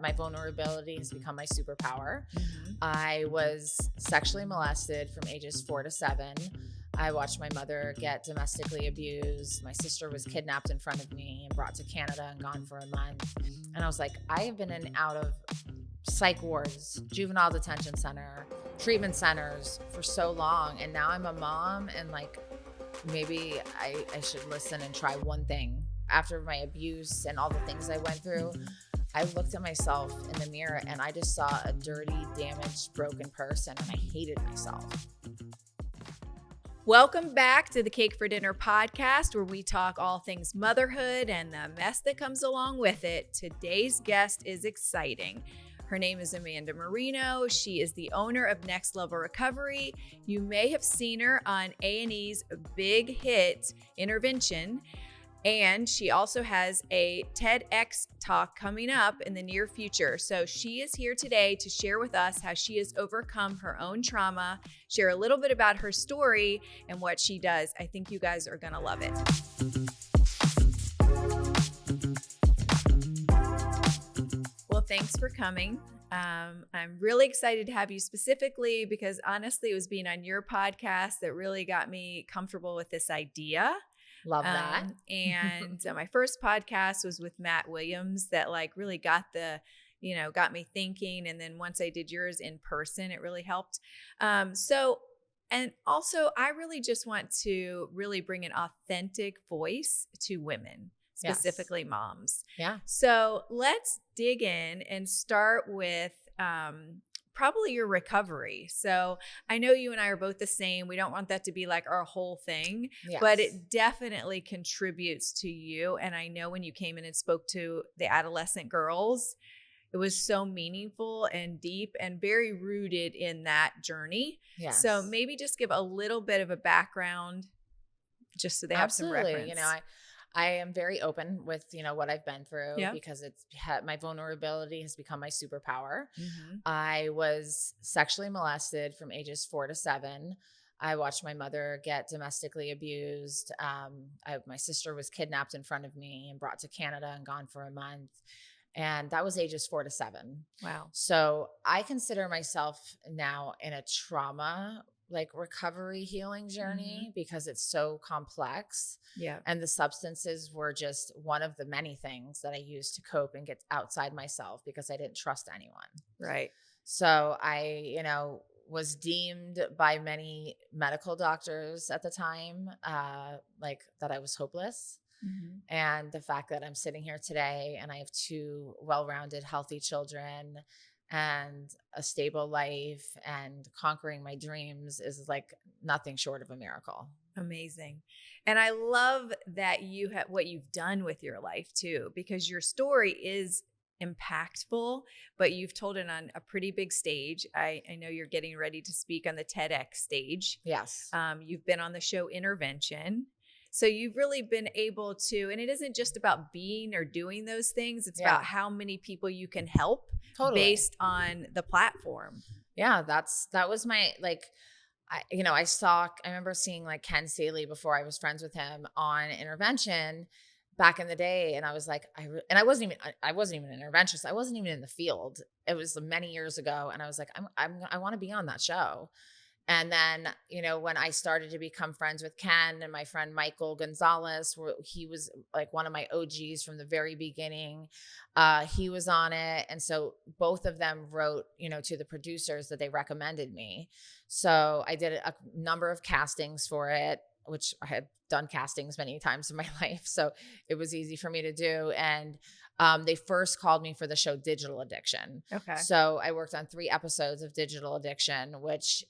my vulnerability has become my superpower. Mm-hmm. I was sexually molested from ages 4 to 7. I watched my mother get domestically abused. My sister was kidnapped in front of me and brought to Canada and gone for a month. And I was like, I have been in and out of psych wards, juvenile detention center, treatment centers for so long. And now I'm a mom, and like, maybe I should listen and try one thing. After my abuse and all the things I went through, I looked at myself in the mirror and I just saw a dirty, damaged, broken person, and I hated myself. Welcome back to the Cake for Dinner podcast, where we talk all things motherhood and the mess that comes along with it. Today's guest is exciting. Her name is Amanda Marino. She is the owner of Next Level Recovery. You may have seen her on A&E's big hit, Intervention. And she also has a TEDx talk coming up in the near future. So she is here today to share with us how she has overcome her own trauma, share a little bit about her story and what she does. I think you guys are going to love it. Well, thanks for coming. I'm really excited to have you specifically because honestly, it was being on your podcast that really got me comfortable with this idea. Love that. And my first podcast was with Matt Williams that like really got me thinking. And then once I did yours in person, it really helped. And also I really just want to really bring an authentic voice to women, specifically moms. Yeah. So let's dig in and start with, probably your recovery. So I know you and I are both the same. We don't want that to be like our whole thing, but it definitely contributes to you. And I know when you came in and spoke to the adolescent girls, it was so meaningful and deep and very rooted in that journey. Yes. So maybe just give a little bit of a background just so they have some reference. You know, I am very open with, what I've been through because my vulnerability has become my superpower. Mm-hmm. I was sexually molested from ages 4 to 7. I watched my mother get domestically abused. My sister was kidnapped in front of me and brought to Canada and gone for a month. And that was ages 4 to 7. Wow. So I consider myself now in a trauma recovery healing journey because it's so complex. Yeah. And the substances were just one of the many things that I used to cope and get outside myself because I didn't trust anyone. Right. So I, was deemed by many medical doctors at the time, that I was hopeless. Mm-hmm. And the fact that I'm sitting here today and I have 2 well-rounded, healthy children and a stable life and conquering my dreams is like nothing short of a miracle. Amazing. And I love that you have what you've done with your life too, because your story is impactful, but you've told it on a pretty big stage. I know you're getting ready to speak on the TEDx stage. Yes. You've been on the show Intervention. So you've really been able to, and it isn't just about being or doing those things. It's about how many people you can help based on the platform. Yeah. That was my, I remember seeing like Ken Saley before I was friends with him on Intervention back in the day. And I was like, I wasn't even an interventionist. I wasn't even in the field. It was many years ago. And I was like, I want to be on that show. And then, when I started to become friends with Ken and my friend Michael Gonzalez, he was like one of my OGs from the very beginning. He was on it. And so both of them wrote, to the producers that they recommended me. So I did a number of castings for it, which I had done castings many times in my life. So it was easy for me to do. And they first called me for the show Digital Addiction. Okay. So I worked on 3 episodes of Digital Addiction, which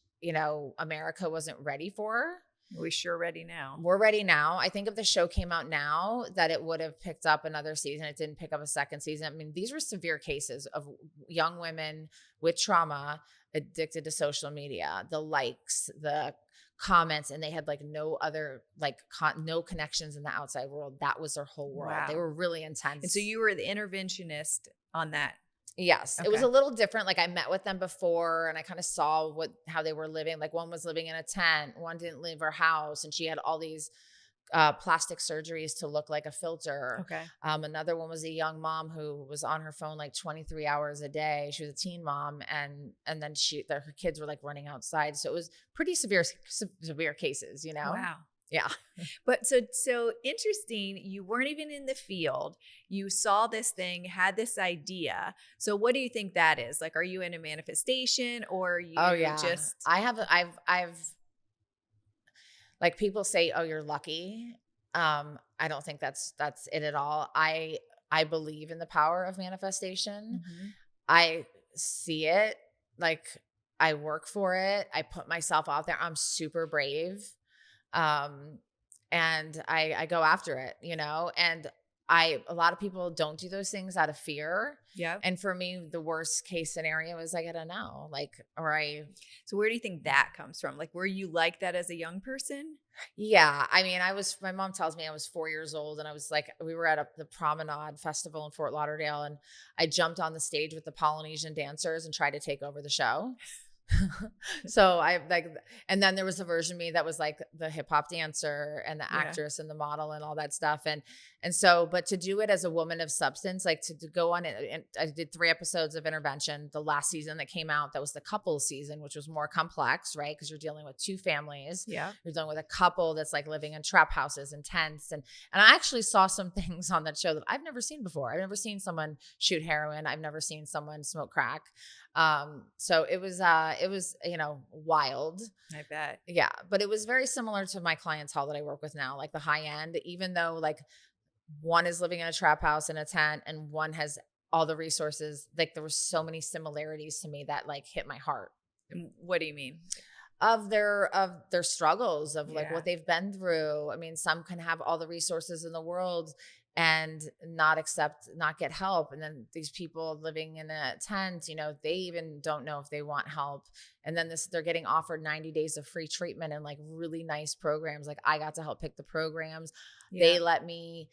America wasn't ready for. We're sure ready now. We're ready now. I think if the show came out now, that it would have picked up another season. It didn't pick up a second season. I mean, these were severe cases of young women with trauma addicted to social media, the likes, the comments, and they had no other, no connections in the outside world. That was their whole world. Wow. They were really intense. And so you were the interventionist on that. Yes. Okay. It was a little different. I met with them before and I kind of saw how they were living. One was living in a tent, one didn't leave her house, and she had all these plastic surgeries to look like a filter. Okay. Another one was a young mom who was on her phone like 23 hours a day. She was a teen mom, and then her kids were like running outside. So it was pretty severe cases, you know? Wow. Yeah. But so interesting. You weren't even in the field. You saw this thing, had this idea. So what do you think that is? Like, are you in a manifestation or Oh you yeah. just I've like people say, "Oh, you're lucky." I don't think that's it at all. I believe in the power of manifestation. Mhm. I see it. Like I work for it. I put myself out there. I'm super brave. Um, and I go after it, you know, and a lot of people don't do those things out of fear. Yeah. And for me, the worst case scenario is I get a no, like, or So where do you think that comes from? Like, were you like that as a young person? yeah, I mean, my mom tells me I was 4 years old and I was like, we were at the Promenade Festival in Fort Lauderdale and I jumped on the stage with the Polynesian dancers and tried to take over the show. So I like, and then there was a version of me that was like the hip hop dancer and the Yeah. actress and the model and all that stuff. And so, but to do it as a woman of substance, like to go on it, and I did 3 episodes of Intervention. The last season that came out, that was the couples season, which was more complex, right? Because you're dealing with two families. Yeah. You're dealing with a couple that's like living in trap houses and tents. And I actually saw some things on that show that I've never seen before. I've never seen someone shoot heroin. I've never seen someone smoke crack. So it was, you know, wild. I bet. Yeah. But it was very similar to my clientele that I work with now, like the high end, even though like one is living in a trap house in a tent and one has all the resources. Like there were so many similarities to me that like hit my heart What do you mean? of their struggles, of like Yeah. what they've been through. I mean, some can have all the resources in the world and not get help. And then these people living in a tent, you know, they even don't know if they want help. And then they're getting offered 90 days of free treatment and like really nice programs. Like I got to help pick the programs. Yeah. They let me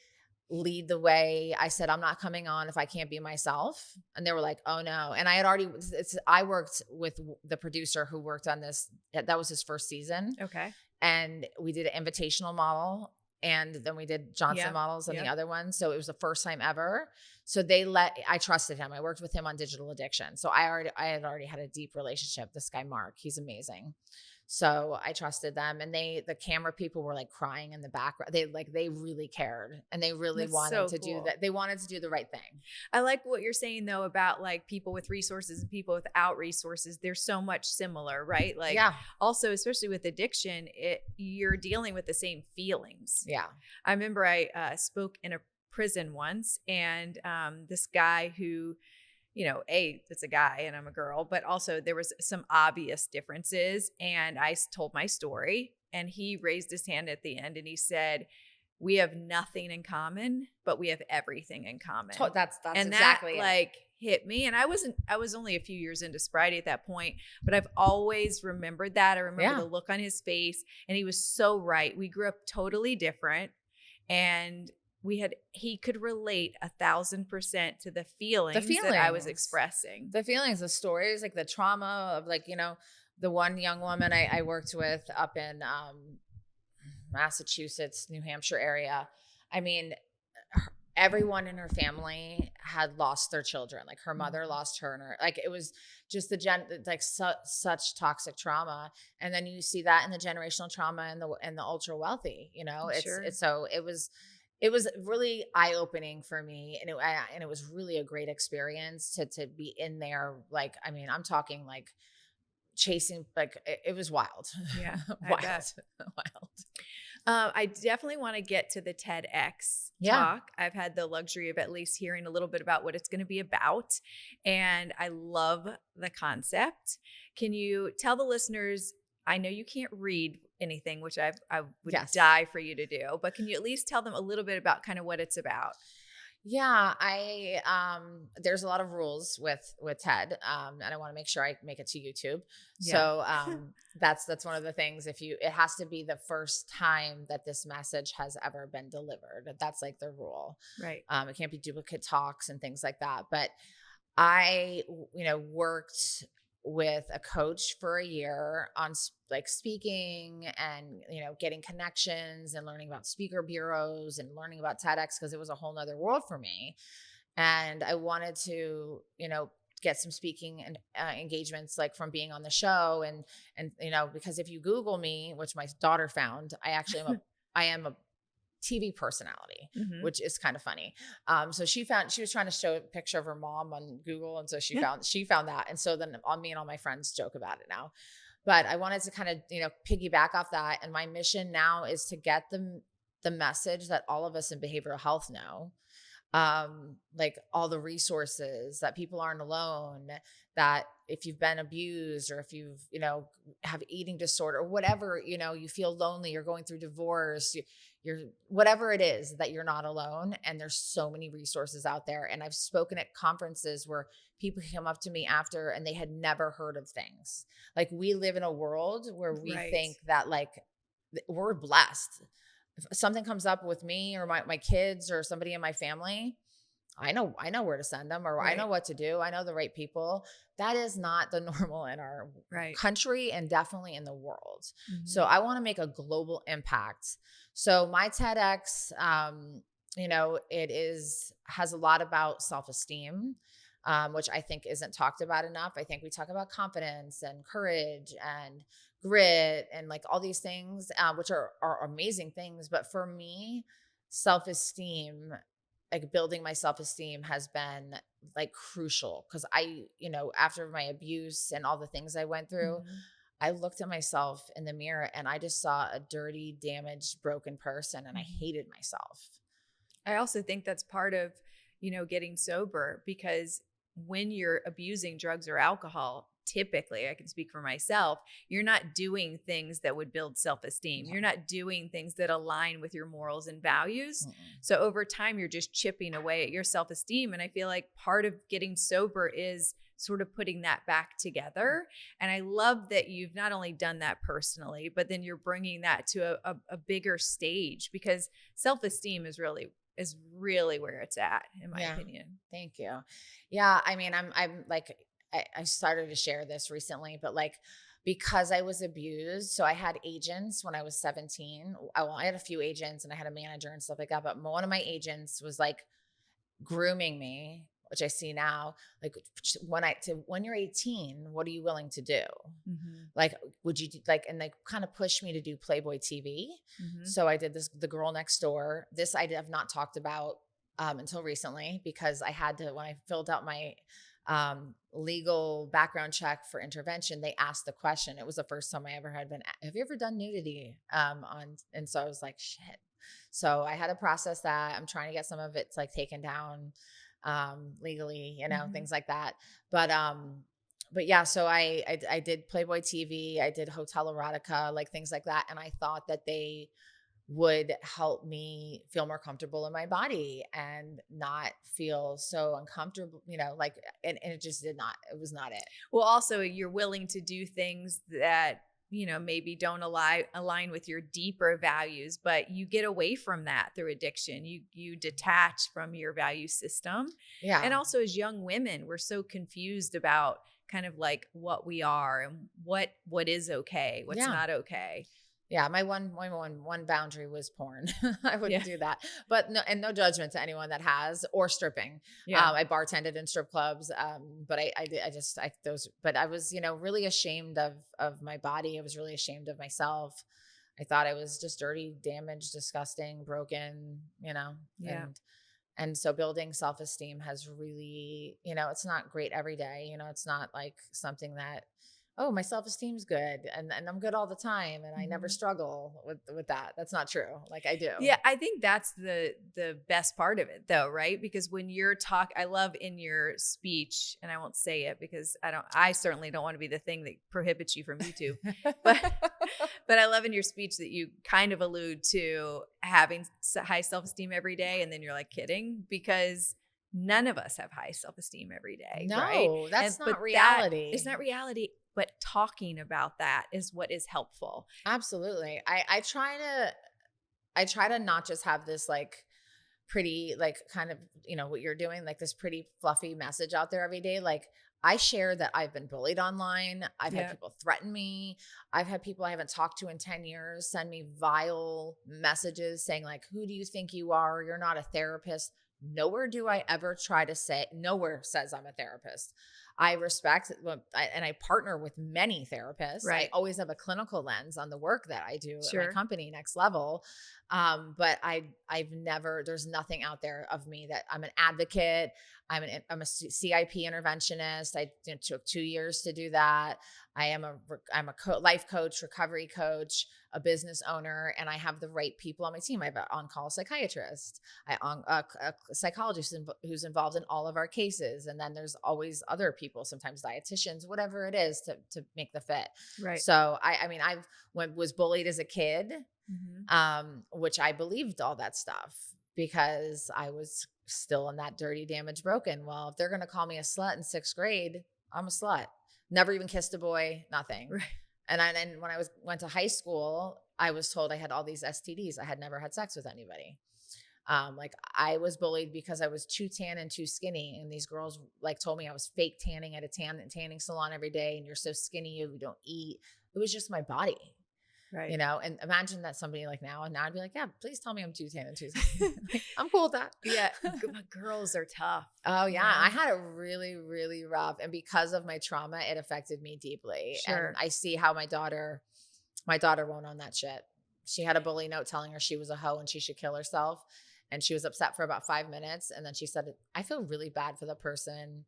lead the way. I said, I'm not coming on if I can't be myself. And they were like, oh no. And I worked with the producer who worked on this. That was his first season. Okay. And we did an invitational model. And then we did Johnson models on the other one. So it was the first time ever. So I trusted him. I worked with him on digital addiction. So I had already had a deep relationship. This guy, Mark, he's amazing. So I trusted them, and the camera people were like crying in the background. They really cared, and they really That's wanted so to do cool. that. They wanted to do the right thing. I like what you're saying though about like people with resources and people without resources. They're so much similar, right? Like Yeah. also, especially with addiction, you're dealing with the same feelings. Yeah. I remember I spoke in a prison once, and this guy who, you know, it's a guy and I'm a girl, but also there was some obvious differences. And I told my story, and he raised his hand at the end and he said, we have nothing in common, but we have everything in common. That's and exactly that it. like hit me. And I was only a few years into sobriety at that point, but I've always remembered that. I remember the look on his face, and he was so right. We grew up totally different, and he could relate 1,000% to the feelings that I was expressing. The feelings, the stories, like the trauma of like, you know, the one young woman I worked with up in Massachusetts, New Hampshire area. I mean, everyone in her family had lost their children. Like her mother lost her, and like it was just such toxic trauma. And then you see that in the generational trauma and the ultra wealthy. You know, it was really eye-opening for me, and it was really a great experience to be in there. Like, I mean, I'm talking like chasing, like it was wild. Yeah, wild. I definitely want to get to the TEDx talk. I've had the luxury of at least hearing a little bit about what it's going to be about, and I love the concept. Can you tell the listeners? I know you can't read anything, which I would die for you to do, but can you at least tell them a little bit about kind of what it's about? Yeah, there's a lot of rules with TED, and I want to make sure I make it to YouTube. So that's one of the things. It has to be the first time that this message has ever been delivered. That's like the rule, right? It can't be duplicate talks and things like that. But I, you know, worked with a coach for a year on like speaking and, getting connections and learning about speaker bureaus and learning about TEDx, because it was a whole nother world for me. And I wanted to, get some speaking and engagements, like from being on the show. And because if you Google me, which my daughter found, I am a TV personality, Mhm. which is kind of funny. So she was trying to show a picture of her mom on Google. And so she found that. And so then on me and all my friends joke about it now, but I wanted to kind of, piggyback off that. And my mission now is to get the message that all of us in behavioral health know, like all the resources, that people aren't alone, that if you've been abused, or if you've, have eating disorder or whatever, you feel lonely, you're going through divorce, you're whatever it is, that you're not alone. And there's so many resources out there. And I've spoken at conferences where people come up to me after and they had never heard of things. Like, we live in a world where we Right. think that, like, we're blessed. If something comes up with me or my kids or somebody in my family, I know where to send them, or I know Right. what to do. I know the right people. That is not the normal in our Right. country, and definitely in the world. So Mhm. I want to make a global impact. So my TEDx, has a lot about self-esteem, which I think isn't talked about enough. I think we talk about confidence and courage and grit and like all these things, which are amazing things. But for me, self-esteem, like building my self-esteem, has been like crucial, because after my abuse and all the things I went through, Mhm. I looked at myself in the mirror and I just saw a dirty, damaged, broken person, and I Mhm. hated myself. I also think that's part of, getting sober, because when you're abusing drugs or alcohol, typically, I can speak for myself, you're not doing things that would build self-esteem. You're not doing things that align with your morals and values. Mm-mm. So over time, you're just chipping away at your self-esteem. And I feel like part of getting sober is sort of putting that back together. And I love that you've not only done that personally, but then you're bringing that to a bigger stage, because self-esteem is really where it's at, in my Yeah. opinion. Thank you. Yeah. I mean, I'm like, I started to share this recently, but like, because I was abused, so I had agents when I was 17. I had a few agents and I had a manager and stuff like that. But one of my agents was like grooming me, which I see now. Like, when you're 18, what are you willing to do? Mm-hmm. Like, would you like, and they kind of pushed me to do Playboy TV. Mm-hmm. So I did this, The Girl Next Door. This I have not talked about until recently, because I had to, when I filled out my legal background check for intervention, they asked the question. It was the first time I ever had been, have you ever done nudity? And so I was like, shit. So I had to process that. I'm trying to get some of it like taken down legally, Mm-hmm. things like that. But yeah, so I did Playboy TV, I did Hotel Erotica, like things like that, and I thought that they would help me feel more comfortable in my body and not feel so uncomfortable, like, and it just did not. It was not it. Well, also, you're willing to do things that, maybe don't align with your deeper values, but you get away from that through addiction. You detach from your value system. And Yeah, also, as young women, we're so confused about kind of like what we are and what is okay, what's yeah. not okay. Yeah, my one boundary was porn. I Yeah. wouldn't do that. But no, and no judgment to anyone that has, or stripping. Yeah. I bartended in strip clubs, but but I was, really ashamed of my body. I was really ashamed of myself. I thought I was just dirty, damaged, disgusting, broken, Yeah. and so building self-esteem has really, it's not great every day. It's not like something that, oh, my self-esteem's good and I'm good all the time and I never Mhm. struggle with that. That's not true. Like, I do. Yeah, I think that's the best part of it though, right? Because when you're I love in your speech, and I won't say it because I certainly don't want to be the thing that prohibits you from YouTube. But but I love in your speech that you kind of allude to having high self-esteem every day, and then you're like kidding, because none of us have high self-esteem every day, right? No, And that's but not that is reality. not reality, but talking about that is what is helpful. Absolutely. I try to not just have this like pretty like kind of, what you're doing, like this pretty fluffy message out there every day. Like I share that I've been bullied online. I've had Yeah. people threaten me. I've had people I haven't talked to in 10 years send me vile messages saying like, who do you think you are? You're not a therapist. Nowhere do I ever try to say, nowhere says I'm a therapist. I respect and I partner with many therapists. I Right. always have a clinical lens on the work that I do at my Sure. company, Next Level. But I've never, there's nothing out there of me that I'm an advocate. I'm a CIP interventionist. I took 2 years to do that. I'm a life coach, recovery coach, a business owner, and I have the right people on my team. I have an on-call psychiatrist, a psychologist who's involved in all of our cases, and then there's always other people, sometimes dietitians, whatever it is to make the fit. Right. So I mean, was bullied as a kid, Mm-hmm. which I believed all that stuff because I was still in that dirty, damaged, broken. Well, if they're going to call me a slut in 6th grade, I'm a slut. Never even kissed a boy, nothing. Right. And then when I went to high school, I was told I had all these STDs. I had never had sex with anybody. Like I was bullied because I was too tan and too skinny. And these girls like told me I was fake tanning at a tanning salon every day. And you're so skinny, you don't eat. It was just my body. Right. And imagine that somebody like now I'd be like, yeah, please tell me I'm too tan and too skinny. Like, I'm cool with that. Yeah. But girls are tough. Oh yeah. I had it really, really rough. And because of my trauma, it affected me deeply. Sure. And I see how my daughter won't own that shit. She had a bully note telling her she was a hoe and she should kill herself. And she was upset for about 5 minutes. And then she said, I feel really bad for the person,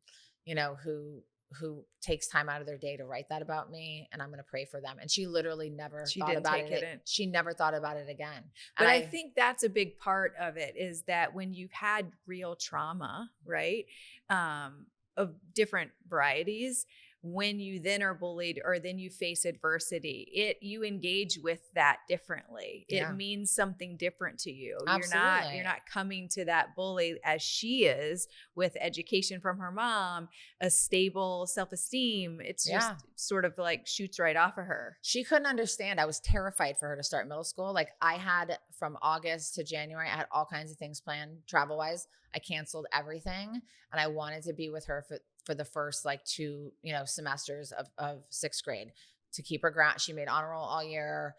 who takes time out of their day to write that about me, and I'm going to pray for them. And she literally never thought about it. She never thought about it again. But I think that's a big part of it, is that when you've had real trauma, right, of different varieties, when you then are bullied or then you face adversity, you engage with that differently. Yeah. It means something different to you. Absolutely. You're not coming to that bully as she is, with education from her mom, a stable self-esteem. It's just sort of like shoots right off of her. She couldn't understand. I was terrified for her to start middle school. Like I had from August to January, I had all kinds of things planned travel wise. I canceled everything and I wanted to be with her for the first like 2, semesters of 6th grade to keep her ground. She made honor roll all year.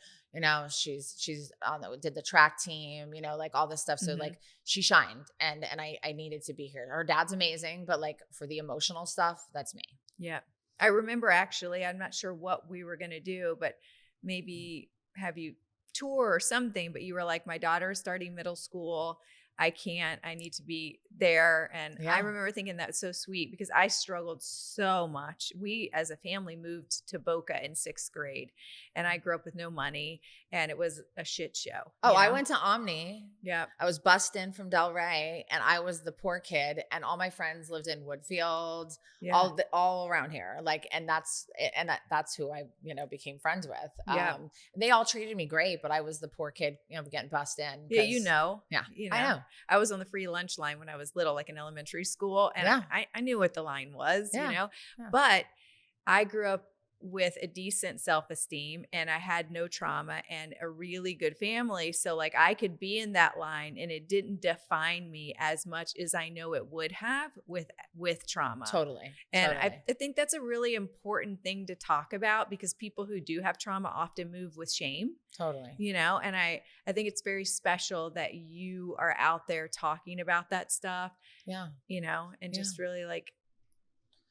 She's did the track team, like all this stuff. So like she shined and I needed to be here. Her dad's amazing, but like for the emotional stuff, that's me. Yeah. I remember actually, I'm not sure what we were going to do, but maybe have you tour or something, but you were like, my daughter's starting middle school. I need to be there. And I remember thinking that's so sweet because I struggled so much. We as a family moved to Boca in 6th grade and I grew up with no money and it was a shit show. Oh, I went to Omni. Yeah. I was bussed in from Del Rey and I was the poor kid and all my friends lived in Woodfield, all around here. Like, and that's who I, became friends with. Yeah. They all treated me great, but I was the poor kid, getting bussed in. Yeah. I know. I was on the free lunch line when I was little, like in elementary school. And I knew what the line was, but I grew up with a decent self-esteem and I had no trauma and a really good family. So like I could be in that line and it didn't define me as much as I know it would have with trauma. Totally. And I think that's a really important thing to talk about because people who do have trauma often move with shame. Totally. And I think it's very special that you are out there talking about that stuff. Yeah. And just really like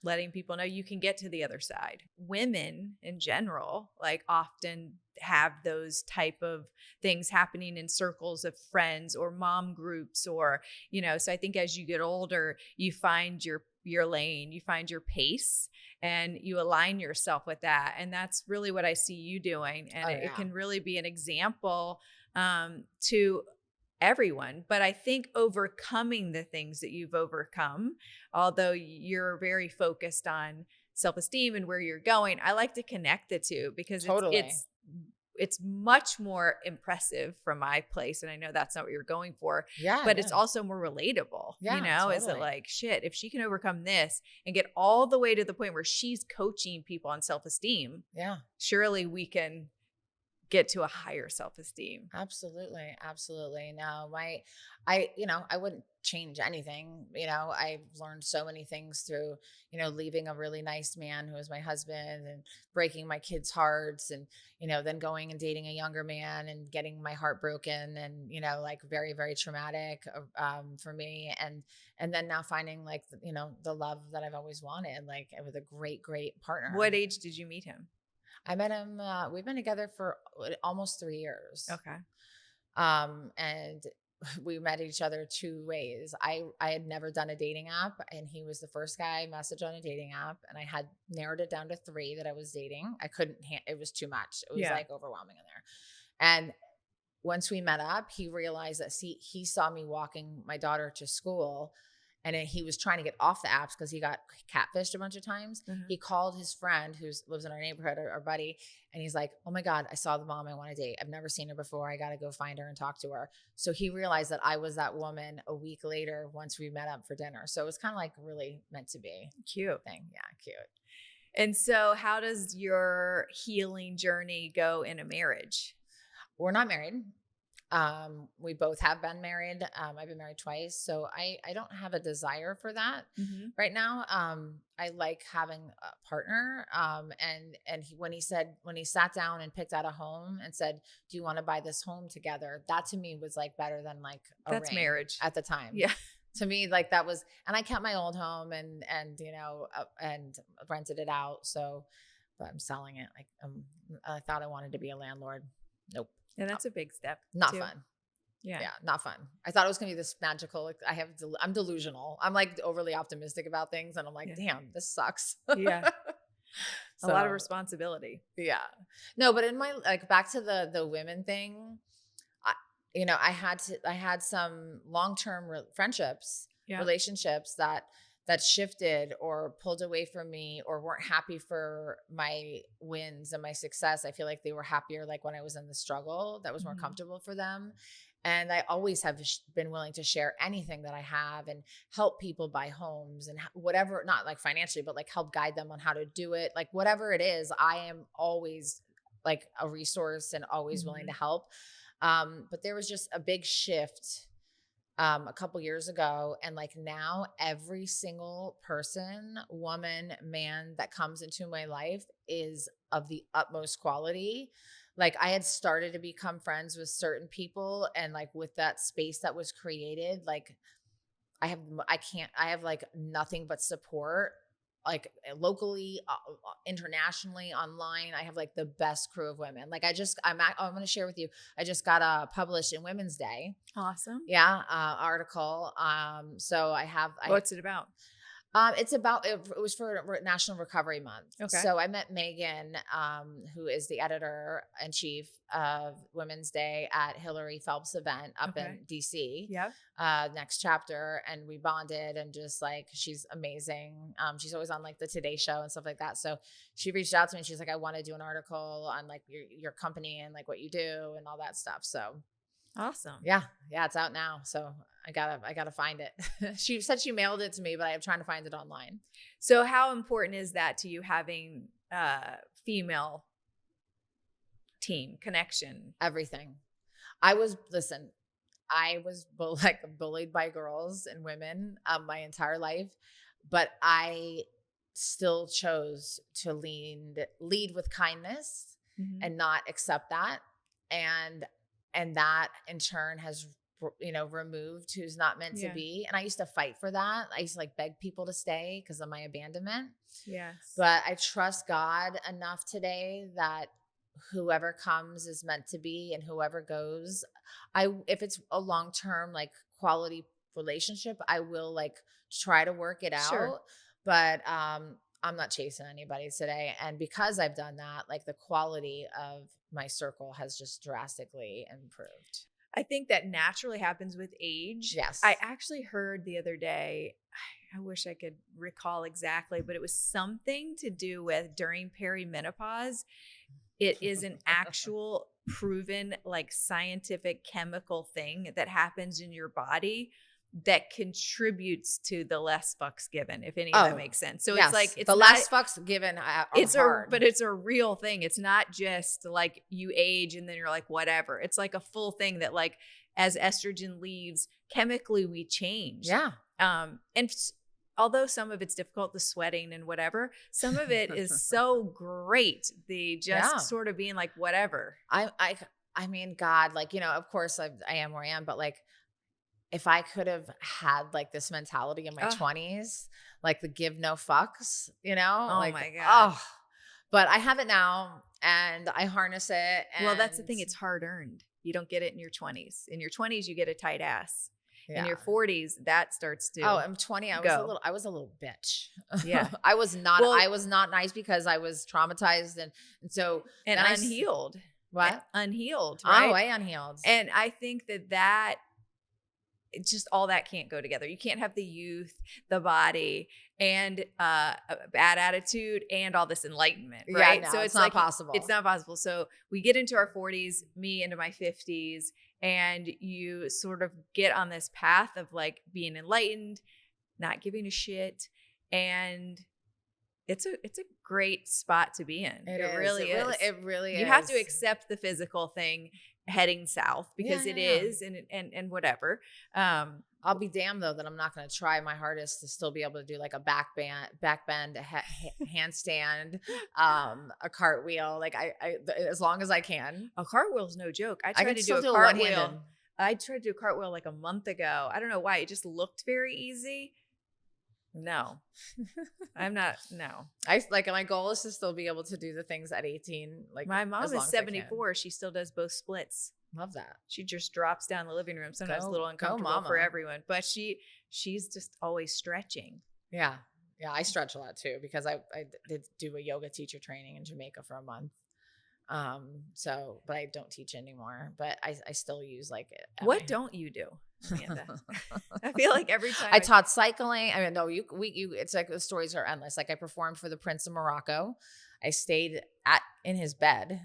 letting people know you can get to the other side. Women in general, like often have those type of things happening in circles of friends or mom groups or, so I think as you get older, you find your lane, you find your pace and you align yourself with that. And that's really what I see you doing. And it can really be an example to everyone. But I think overcoming the things that you've overcome, although you're very focused on self-esteem and where you're going, I like to connect the two because it's much more impressive from my place. And I know that's not what you're going for, but it's also more relatable, totally. Is it like, shit, if she can overcome this and get all the way to the point where she's coaching people on self-esteem, surely we can get to a higher self-esteem. Absolutely. Absolutely. No, I wouldn't change anything. I've learned so many things through, leaving a really nice man who was my husband and breaking my kids' hearts and, then going and dating a younger man and getting my heart broken and, like very, very traumatic for me. And then now finding like, the love that I've always wanted, like with a great, great partner. What age did you meet him? I met him, we've been together for almost 3 years. Okay. And we met each other two ways. I had never done a dating app, and he was the first guy I messaged on a dating app, and I had narrowed it down to 3 that I was dating. I couldn't, it was too much. It was Yeah. like overwhelming in there. And once we met up, he realized that he saw me walking my daughter to school, and he was trying to get off the apps because he got catfished a bunch of times. He called his friend who lives in our neighborhood, our buddy, and he's like, "Oh my God, I saw the mom I want to date. I've never seen her before. I got to go find her and talk to her." So he realized that I was that woman a week later once we met up for dinner. So it was kind of like really meant to be. Cute. Thing. Yeah, cute. And so how does your healing journey go in a marriage? We're not married. We both have been married. I've been married twice. So I don't have a desire for that right now. I like having a partner. And when he sat down and picked out a home and said, "Do you want to buy this home together?" That to me was like better than like that's ring marriage at the time. Yeah. To me, like that was, and I kept my old home and rented it out. So, but I'm selling it. Like, I thought I wanted to be a landlord. Nope. And that's a big step. Not too. fun. Yeah. Yeah, not fun. I thought it was going to be this magical, like I'm delusional. I'm like overly optimistic about things. And I'm like, damn, this sucks. Yeah. So, a lot of responsibility. Yeah. No, but in my, like back to the women thing, I had some long-term friendships, relationships that shifted or pulled away from me or weren't happy for my wins and my success. I feel like they were happier like when I was in the struggle that was more comfortable for them. And I always have been willing to share anything that I have and help people buy homes and whatever, not like financially, but like help guide them on how to do it. Like whatever it is, I am always like a resource and always willing to help. But there was just a big shift a couple years ago. And like now every single person, woman, man that comes into my life is of the utmost quality. Like I had started to become friends with certain people, and like with that space that was created, like I have like nothing but support, like locally, internationally, online. I have like the best crew of women. Like I'm going to share with you. I just got published in Women's Day. Awesome. Yeah. Article. So what's it about? It's about, it was for National Recovery Month. Okay. So I met Megan, who is the editor-in-chief of Women's Day at Hillary Phelps' event up in DC. Yep. Next chapter. And we bonded, and just like, she's amazing. She's always on like the Today Show and stuff like that. So she reached out to me and she's like, "I want to do an article on like your company and like what you do and all that stuff." So awesome. Yeah. It's out now. So I gotta find it. She said she mailed it to me, but I'm trying to find it online. So how important is that to you, having female team connection? Everything. Listen, I was bullied by girls and women my entire life, but I still chose to lead with kindness and not accept that. And that in turn has, removed who's not meant to be. And I used to fight for that. I used to like beg people to stay because of my abandonment. Yes. But I trust God enough today that whoever comes is meant to be, and whoever goes, if it's a long-term like quality relationship, I will like try to work it out. Sure. But I'm not chasing anybody today. And because I've done that, like the quality of my circle has just drastically improved. I think that naturally happens with age. Yes. I actually heard the other day, I wish I could recall exactly, but it was something to do with during perimenopause. It is an actual proven like scientific chemical thing that happens in your body that contributes to the less fucks given, if any of that Oh, makes sense. So yes. it's like, it's the not, last fucks given are it's hard. but it's a real thing. It's not just like you age and then you're like, whatever. It's like a full thing that like, as estrogen leaves, chemically we change. Yeah. Although some of it's difficult, the sweating and whatever, some of it is so great. The just Yeah. sort of being like, whatever. I mean, God, like, of course I am where I am, but like, if I could have had like this mentality in my 20s, like the give no fucks, Oh like, my God. oh, but I have it now and I harness it. Well, that's the thing. and It's hard earned. You don't get it in your 20s. In your 20s, you get a tight ass. In yeah. your 40s, that starts to Oh, I'm 20. I go. was a little bitch. Yeah. I was not, Well- I was not nice because I was traumatized. And so And then unhealed. what? Unhealed, Oh, right? way unhealed. And I think that it's just all that can't go together. You can't have the youth, the body, and a bad attitude and all this enlightenment, right? Yeah, no, So it's it's not like, possible. It's not possible. So we get into our 40s, me into my 50s, and you sort of get on this path of like being enlightened, not giving a shit, and it's a great spot to be in. It really is. It really is. You have to accept the physical thing heading south because Yeah, it yeah. is, and whatever. I'll be damned though that I'm not going to try my hardest to still be able to do like a back bend, a handstand, a cartwheel. Like I, as long as I can. A cartwheel's no joke. I I tried can to do still a do cartwheel. one-handed. I tried to do a cartwheel like a month ago. I don't know why. It just looked very easy. No, I'm not. No, My goal is to still be able to do the things at 18. Like my mom as is long as I can. 74. She still does both splits. Love that. She just drops down the living room. Sometimes Go- a little go, uncomfortable for mama. everyone, but she's just always stretching. Yeah. Yeah. I stretch a lot too because I did do a yoga teacher training in Jamaica for a month. But I don't teach anymore, but I still use like it. What don't you do, Amanda? I feel like every time I taught cycling. I mean, no, it's like the stories are endless. Like I performed for the Prince of Morocco. I stayed in his bed.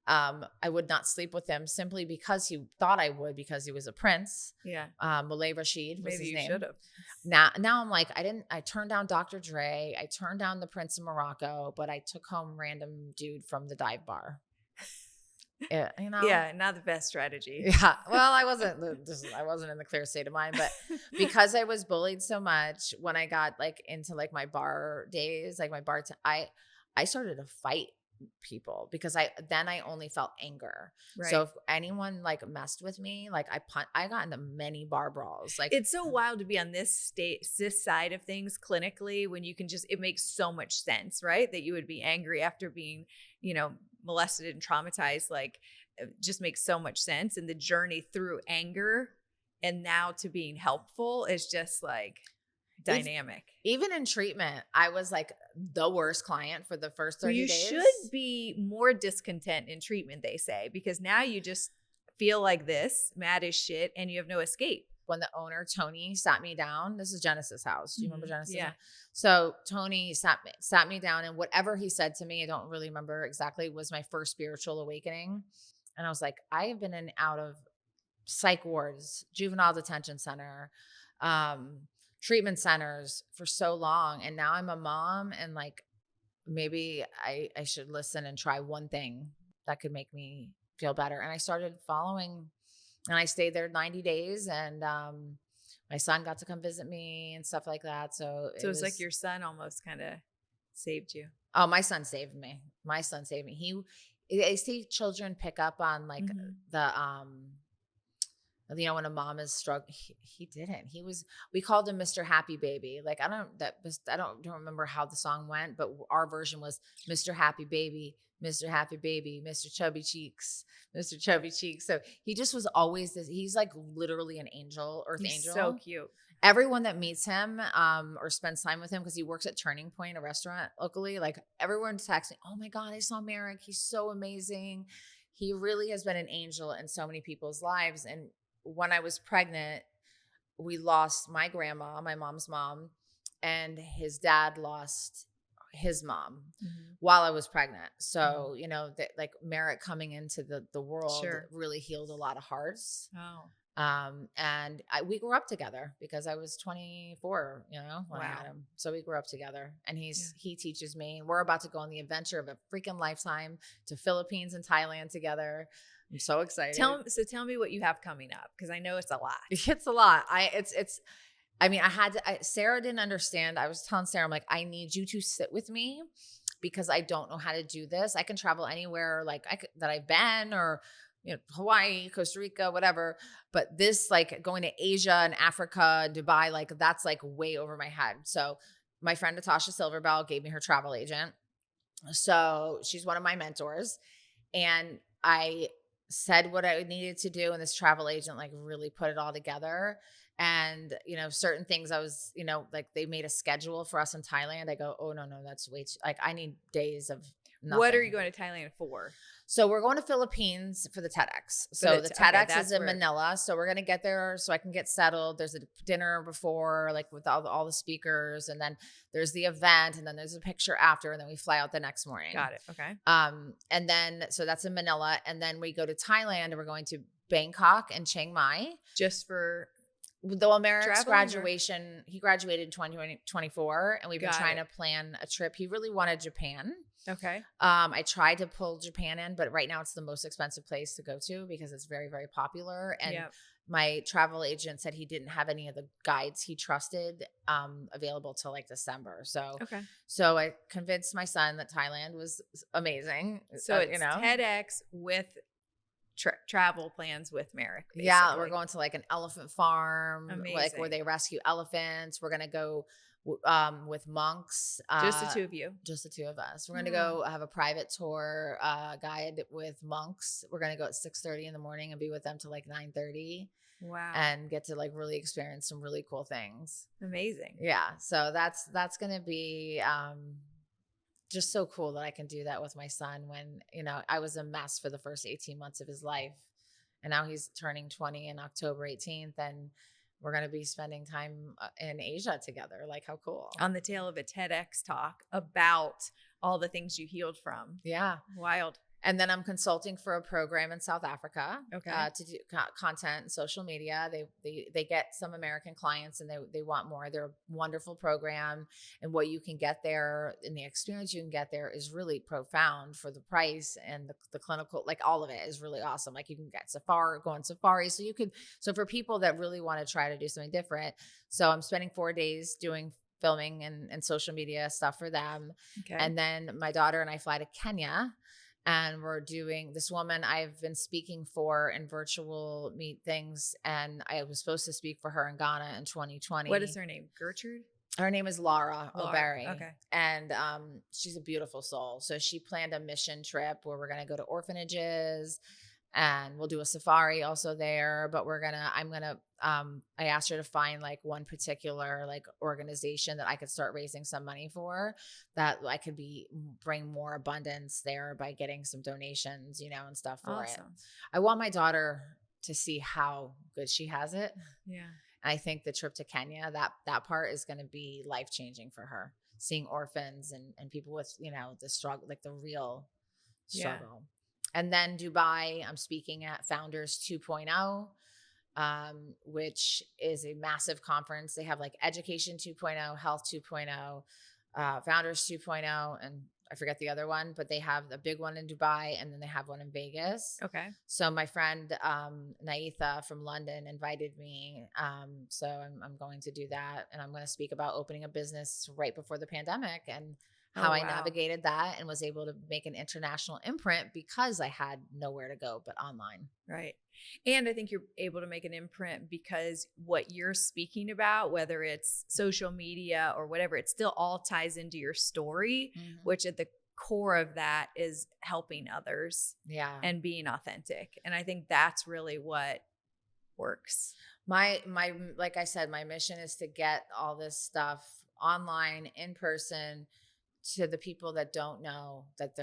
I would not sleep with him simply because he thought I would because he was a prince. Yeah. Mulay Rashid was Maybe his you name. should have. Now I'm like, I turned down Dr. Dre. I turned down the Prince of Morocco, but I took home random dude from the dive bar. Yeah, Yeah, not the best strategy. Yeah. Well, I wasn't in the clear state of mind, but because I was bullied so much when I got like into like my bar days, like my I started to fight people because I only felt anger. Right. So if anyone like messed with me, like I got into many bar brawls. Like it's so wild to be on this side of things clinically when you can it makes so much sense, right? That you would be angry after being, molested and traumatized, like it just makes so much sense. And the journey through anger and now to being helpful is just like dynamic. Even in treatment, I was like the worst client for the first 30 days. You should be more discontent in treatment, they say, because now you just feel like this, mad as shit, and you have no escape. When the owner, Tony, sat me down, this is Genesis' house. Do you remember Genesis? Yeah. So Tony sat me down, and whatever he said to me, I don't really remember exactly, was my first spiritual awakening. And I was like, I have been in and out of psych wards, juvenile detention center, treatment centers for so long. And now I'm a mom, and like, maybe I should listen and try one thing that could make me feel better. And I started following, and I stayed there 90 days, and my son got to come visit me and stuff like that. So it was like your son almost kind of saved you. Oh, my son saved me. My son saved me. I see children pick up on like the when a mom is struggling. He didn't. We called him Mr. Happy Baby. Like I don't remember how the song went, but our version was Mr. Happy Baby, Mr. Happy Baby, Mr. Chubby Cheeks, Mr. Chubby Cheeks. So he just was always this. He's like literally an angel, angel. So cute. Everyone that meets him or spends time with him, because he works at Turning Point, a restaurant locally, like everyone texts me, oh my God, I saw Merrick. He's so amazing. He really has been an angel in so many people's lives. And when I was pregnant, we lost my grandma, my mom's mom, and his dad lost his mom while I was pregnant. So, that like Merrick coming into the world really healed a lot of hearts. Oh. And we grew up together because I was 24, when I had Wow. him. So we grew up together, and Yeah. he teaches me. We're about to go on the adventure of a freaking lifetime to Philippines and Thailand together. I'm so excited. Tell me what you have coming up, because I know it's a lot. It's a lot. I mean, Sarah didn't understand. I was telling Sarah, I'm like, I need you to sit with me because I don't know how to do this. I can travel anywhere that I've been, or, Hawaii, Costa Rica, whatever. But this, like going to Asia and Africa, Dubai, like that's like way over my head. So my friend Natasha Silverbell gave me her travel agent. So she's one of my mentors. And I said what I needed to do, and this travel agent like really put it all together. And certain things I was, like they made a schedule for us in Thailand. I go, oh no, that's way too, like I need days of nothing. What are you going to Thailand for? So we're going to Philippines for the TEDx. So the TEDx is in Manila. So we're going to get there so I can get settled. There's a dinner before, like with all the speakers, and then there's the event, and then there's a picture after, and then we fly out the next morning. Got it. Okay. And then so that's in Manila, and then we go to Thailand, and we're going to Bangkok and Chiang Mai. Just for Though Merrick's graduation, he graduated in 2024, and we've been trying to plan a trip. He really wanted Japan. Okay. I tried to pull Japan in, but right now it's the most expensive place to go to because it's very, very popular. And my travel agent said he didn't have any of the guides he trusted available till like December. So I convinced my son that Thailand was amazing. So it's TEDx with travel plans with Merrick. Basically. Yeah, we're going to like an elephant farm, Amazing. like where they rescue elephants. We're gonna go with monks. Just the two of you. Just the two of us. We're gonna go have a private tour guide with monks. We're gonna go at 6:30 in the morning and be with them till like 9:30. Wow. And get to like really experience some really cool things. Amazing. Yeah. So that's gonna be just so cool that I can do that with my son when, I was a mess for the first 18 months of his life. And now he's turning 20 in October 18th. And we're going to be spending time in Asia together. Like, how cool. On the tail of a TEDx talk about all the things you healed from. Yeah. Wild. And then I'm consulting for a program in South Africa to do content and social media. They get some American clients, and they want more. They're a wonderful program, and what you can get there and the experience you can get there is really profound for the price, and the clinical, like all of it is really awesome. Like you can go on safari. So for people that really want to try to do something different. So I'm spending 4 days doing filming and social media stuff for them. Okay. And then my daughter and I fly to Kenya. And we're doing this woman I've been speaking for in virtual meet things. And I was supposed to speak for her in Ghana in 2020. What is her name? Gertrude? Her name is Laura O'Barry. Okay. And she's a beautiful soul. So she planned a mission trip where we're going to go to orphanages, and we'll do a safari also there. But I asked her to find like one particular like organization that I could start raising some money for, that I could bring more abundance there by getting some donations, and stuff for it. I want my daughter to see how good she has it. Yeah. And I think the trip to Kenya, that part is going to be life-changing for her, seeing orphans and people with, the struggle, like the real struggle. Yeah. And then Dubai, I'm speaking at Founders 2.0, which is a massive conference. They have like Education 2.0, Health 2.0, Founders 2.0, and I forget the other one, but they have a big one in Dubai, and then they have one in Vegas. Okay. So my friend Naitha from London invited me. So I'm going to do that, and I'm going to speak about opening a business right before the pandemic and how I navigated that and was able to make an international imprint because I had nowhere to go but online. Right. And I think you're able to make an imprint because what you're speaking about, whether it's social media or whatever, it still all ties into your story, which at the core of that is helping others and being authentic. And I think that's really what works. My like I said, my mission is to get all this stuff online, in person, to the people that don't know that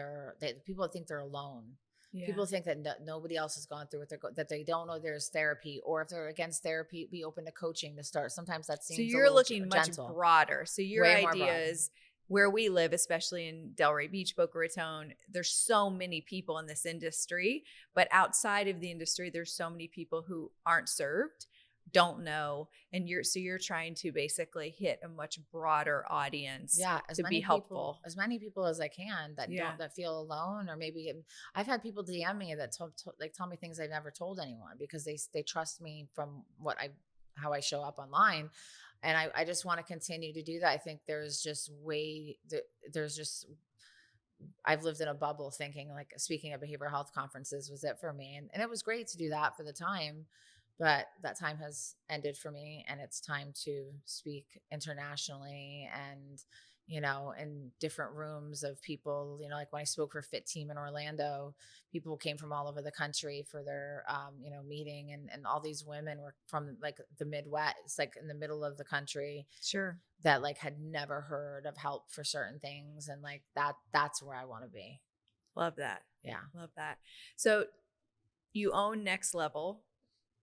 people think they're alone. Yeah. People think that nobody else has gone through what that they don't know there's therapy, or if they're against therapy, be open to coaching to start. Sometimes that seems so you're looking much broader. So your idea is where we live, especially in Delray Beach, Boca Raton, there's so many people in this industry, but outside of the industry, there's so many people who aren't served, don't know, and you're trying to basically hit a much broader audience Yeah, to be helpful. as many people as I can that Yeah. don't that feel alone, or maybe I've had people DM me that tell me things I've never told anyone because they trust me from how I show up online, and I just want to continue to do that. I think there's just I've lived in a bubble thinking like speaking at behavioral health conferences was it for me, and it was great to do that for the time. But that time has ended for me, and it's time to speak internationally and, in different rooms of people, like when I spoke for Fit Team in Orlando, people came from all over the country for their, meeting. And all these women were from like the Midwest, it's like in the middle of the country Sure. that like had never heard of help for certain things. And like that's where I want to be. Love that. Yeah. Love that. So you own Next Level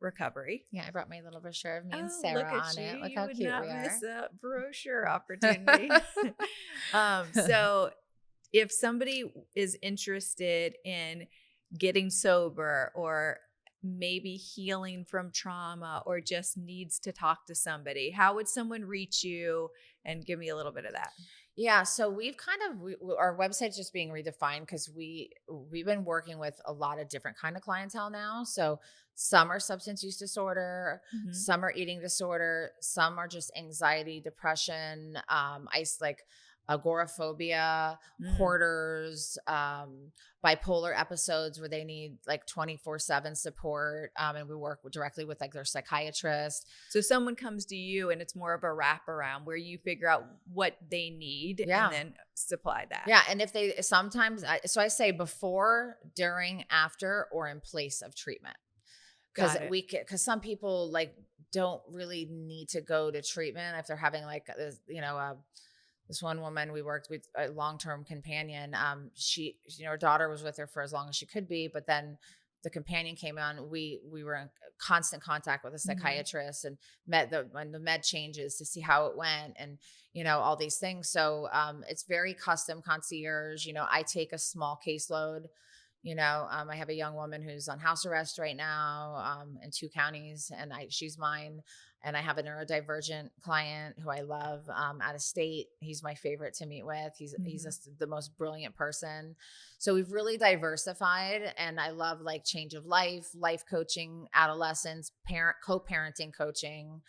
Recovery. Yeah, I brought my little brochure of me and Oh, Sarah look at on it. you. Look You how would cute not we are. miss a brochure opportunity. So if somebody is interested in getting sober or maybe healing from trauma or just needs to talk to somebody, how would someone reach you? And give me a little bit of that. Yeah, so we've our website's just being redefined because we've been working with a lot of different kind of clientele now. So some are substance use disorder, Mhm. some are eating disorder, some are just anxiety, depression, like agoraphobia, Mm. hoarders, bipolar episodes where they need like 24/7 support. And we work directly with like their psychiatrist. So someone comes to you and it's more of a wraparound where you figure out what they need Yeah. and then supply that. Yeah, and if they sometimes, so I say before, during, after, or in place of treatment, because Got it. because some people like don't really need to go to treatment if they're having like this, this one woman we worked with, a long-term companion. She, her daughter was with her for as long as she could be, but then the companion came on. We were in constant contact with a psychiatrist and when the med changes to see how it went and, all these things. So it's very custom concierge. I take a small caseload. I have a young woman who's on house arrest right now in 2 counties, and she's mine. And I have a neurodivergent client who I love out of state. He's my favorite to meet with. He's just the most brilliant person. So we've really diversified, and I love like change of life coaching, adolescence, co-parenting coaching.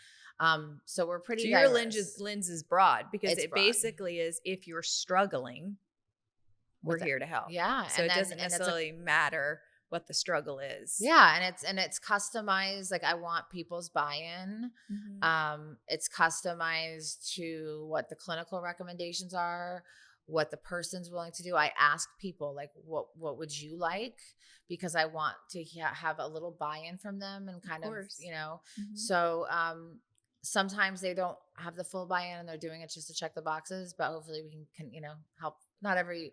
So we're pretty So your diverse. lens is broad because It's it broad. basically is if you're struggling, we're here to help. Yeah. So it doesn't necessarily matter what the struggle is. Yeah, and it's customized. Like I want people's buy-in. It's customized to what the clinical recommendations are, what the person's willing to do. I ask people like, what would you like? Because I want to have a little buy-in from them and kind of, So sometimes they don't have the full buy-in and they're doing it just to check the boxes, but hopefully we can help. Not every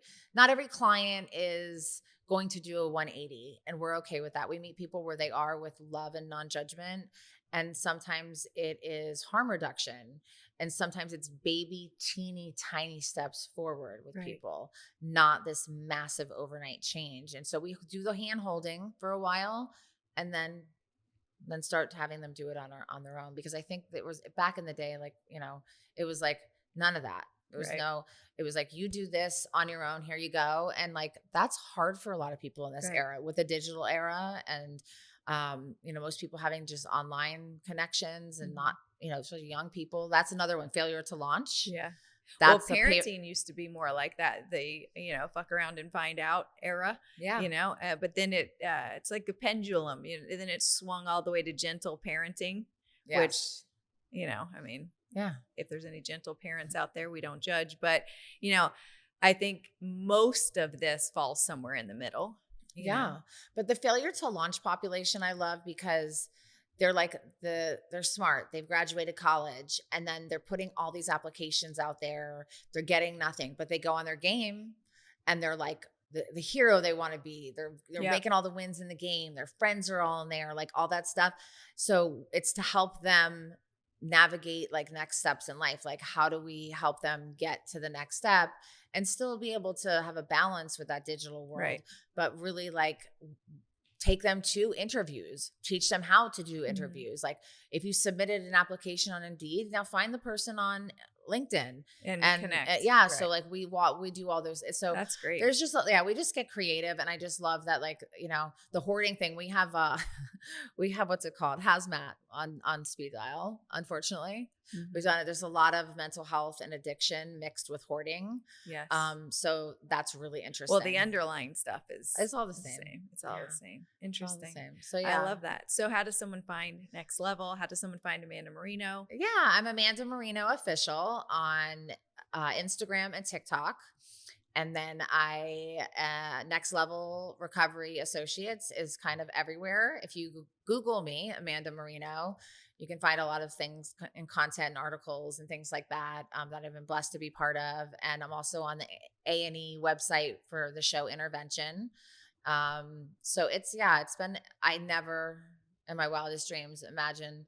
client is going to do a 180, and we're okay with that. We meet people where they are with love and non-judgment, and sometimes it is harm reduction, and sometimes it's baby teeny tiny steps forward with people, not this massive overnight change. And so we do the hand holding for a while and then start having them do it on their own, because I think that was back in the day, like, it was like none of that. There was it was like, you do this on your own, here you go. And like, that's hard for a lot of people in this era, with the digital era. And, most people having just online connections and not, especially young people. That's another one, failure to launch. Yeah. That's parenting used to be more like that. They, fuck around and find out era. Yeah. But then it's like a pendulum. And then it swung all the way to gentle parenting, Yes. which, I mean, yeah, if there's any gentle parents out there, we don't judge. But, I think most of this falls somewhere in the middle. Yeah. But the failure to launch population, I love, because they're like they're smart. They've graduated college, and then they're putting all these applications out there. They're getting nothing, but they go on their game and they're like the hero they want to be. They're making all the wins in the game. Their friends are all in there, like all that stuff. So it's to help them navigate like next steps in life. Like, how do we help them get to the next step and still be able to have a balance with that digital world, Right. but really like take them to interviews, teach them how to do Mhm. interviews. Like, if you submitted an application on Indeed, now find the person on LinkedIn And and connect. yeah. So Right. like we do all those. So That's great. there's just, yeah, we just get creative. And I just love that, like, the hoarding thing we have, we have, what's it called? Hazmat on speed dial. Unfortunately, we've Mhm. done it. There's a lot of mental health and addiction mixed with hoarding. Yes. So that's really Well, the interesting. underlying stuff It's all the the same. same. It's all Yeah. the same. It's all the Interesting. same. So I yeah. love that. So how does someone find Next Level? How does someone find Amanda Marino? Yeah, I'm Amanda Marino official on Instagram and TikTok. And then Next Level Recovery Associates is kind of everywhere. If you Google me, Amanda Marino, you can find a lot of things in content and articles and things like that that I've been blessed to be part of. And I'm also on the A&E website for the show Intervention. So it's been, I never in my wildest dreams imagine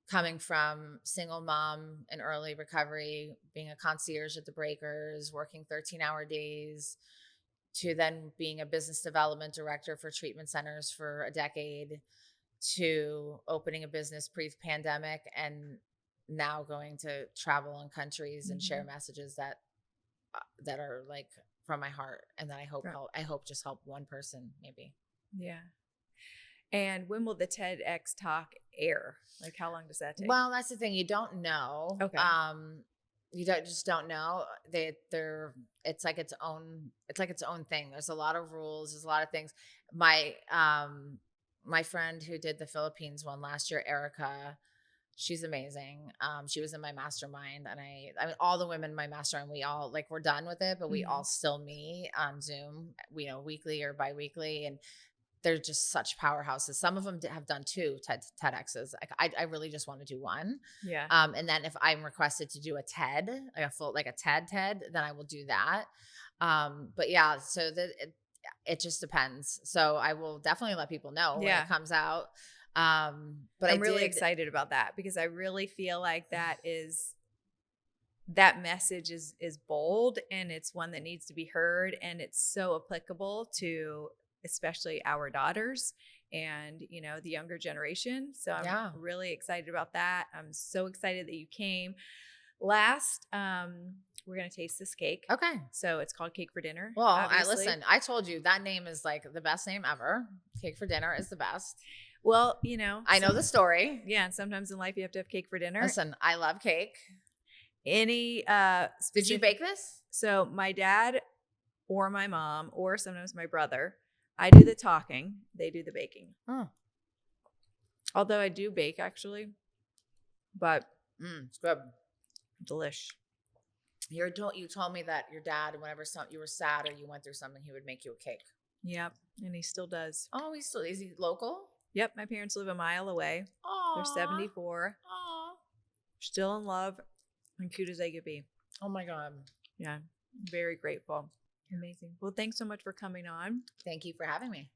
coming from single mom in early recovery, being a concierge at the Breakers, working 13-hour days, to then being a business development director for treatment centers for a decade, to opening a business pre-pandemic, and now going to travel in countries and share Mhm. messages that are like from my heart, and that Right. I hope just help one person maybe. Yeah. And when will the TEDx talk air? Like, how long does that take? Well, that's the thing. You don't know. Okay. You just don't know. They're it's like its own thing. There's a lot of rules, there's a lot of things. My friend who did the Philippines one last year, Erica, she's amazing. She was in my mastermind, and I mean all the women in my mastermind, we all like we're done with it, but we all Mhm. still meet on Zoom, weekly or biweekly, and they're just such powerhouses. Some of them have done two TEDx's. Like, I really just want to do one. Yeah. And then if I'm requested to do a TED, like a full, like a TED, then I will do that. But yeah, so it just depends. So I will definitely let people know when it Yeah. comes out. But I I'm really did, excited about that because I really feel like that message is bold, and it's one that needs to be heard, and it's so applicable to especially our daughters and the younger generation. So I'm yeah. really excited about that. I'm so excited that you came. Last, we're gonna taste this cake. Okay. So it's called Cake for Dinner. Well, Obviously. I told you that name is like the best name ever. Cake for Dinner is the best. Well, I know the story. yeah, and sometimes in life you have to have cake for dinner. Listen, I love cake. Any Did you bake this? So my dad or my mom or sometimes my brother, I do the talking, they do the baking. Oh. Although I do bake actually, but It's good. delish. You told me that your dad, whenever you were sad or you went through something, he would make you a cake. Yep, and he still does. Oh, is he local? Yep, my parents live a mile away. Oh, They're 74, Aw. still in love, and cute as they could be. Oh my God. Yeah, very grateful. Amazing. Well, thanks so much for coming on. Thank you for having me.